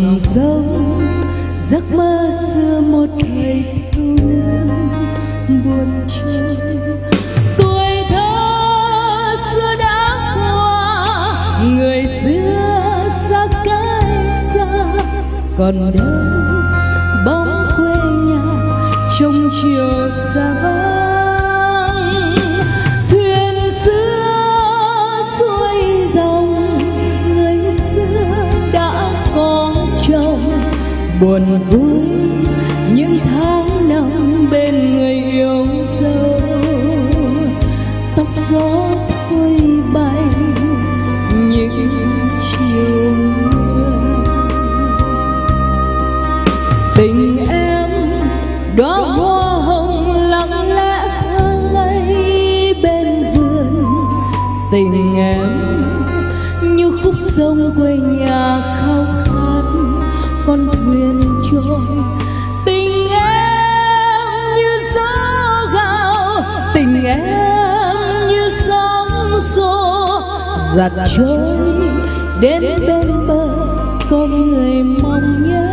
dòng sông giấc mơ xưa một thời thiếu nữ buồn trôi. Tuổi thơ xưa đã qua, người xưa xa cách xa, còn đâu bóng quê nhà trong chiều xa vắng. Thuyền xưa xuôi dòng, người xưa đã có chồng, buồn vui những tháng năm bên người yêu dấu. Tóc gió thôi bay những chiều mưa. Tình em đóa hoa hồng lặng lẽ thơ ngây bên vườn. Tình em như khúc sông quê nhà khao khát con thuyền trôi. Tình em như gió gào, tình em như sóng xô giặt trôi đến bên bờ con người mong nhớ.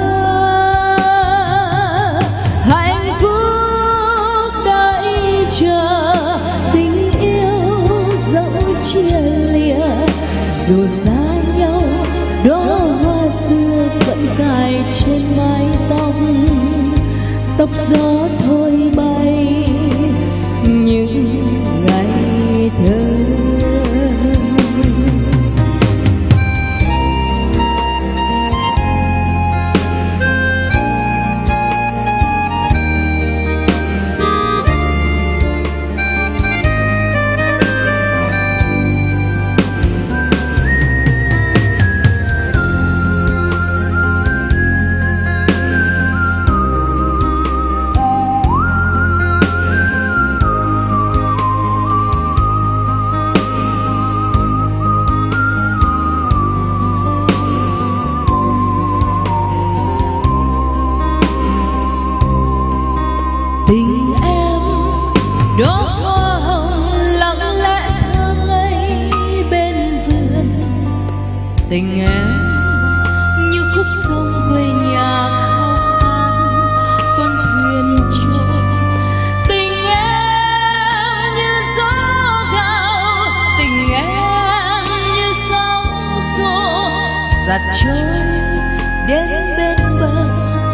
Hạnh phúc đợi chờ tình yêu dẫu chia lìa, dù xa nhau đóa hoa xưa vẫn cài trên mái tóc. Tóc gió thôi bay những ngày thơ. Tình em đóa hoa hồng lặng lẽ thơ ngây bên vườn. Tình em như khúc sông quê nhà khao khát con thuyền trôi. Tình em như gió gào, tình em như sóng xô giặt trôi đến bên bờ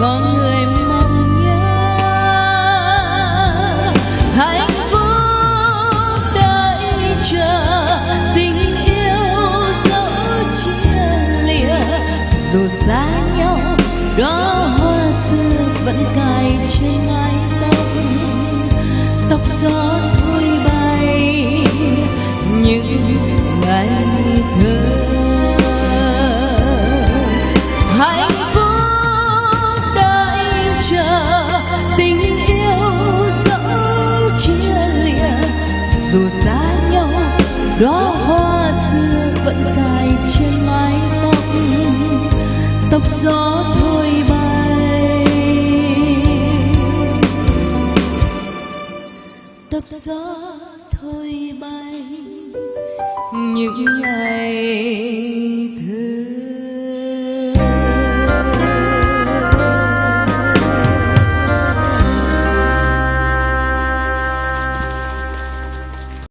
có người mong nhớ. Hạnh phúc đợi chờ tình yêu dẫu chia lìa, dù xa nhau đóa hoa xưa vẫn cài trên mái tóc. Tóc gió thôi bay những ngày thơ. Hạnh phúc đợi chờ tình yêu dẫu chia lìa, dù xa nhau đóa hoa xưa vẫn cài trên mái tóc. Tóc gió thôi bay, tóc gió thôi bay những ngày thơ.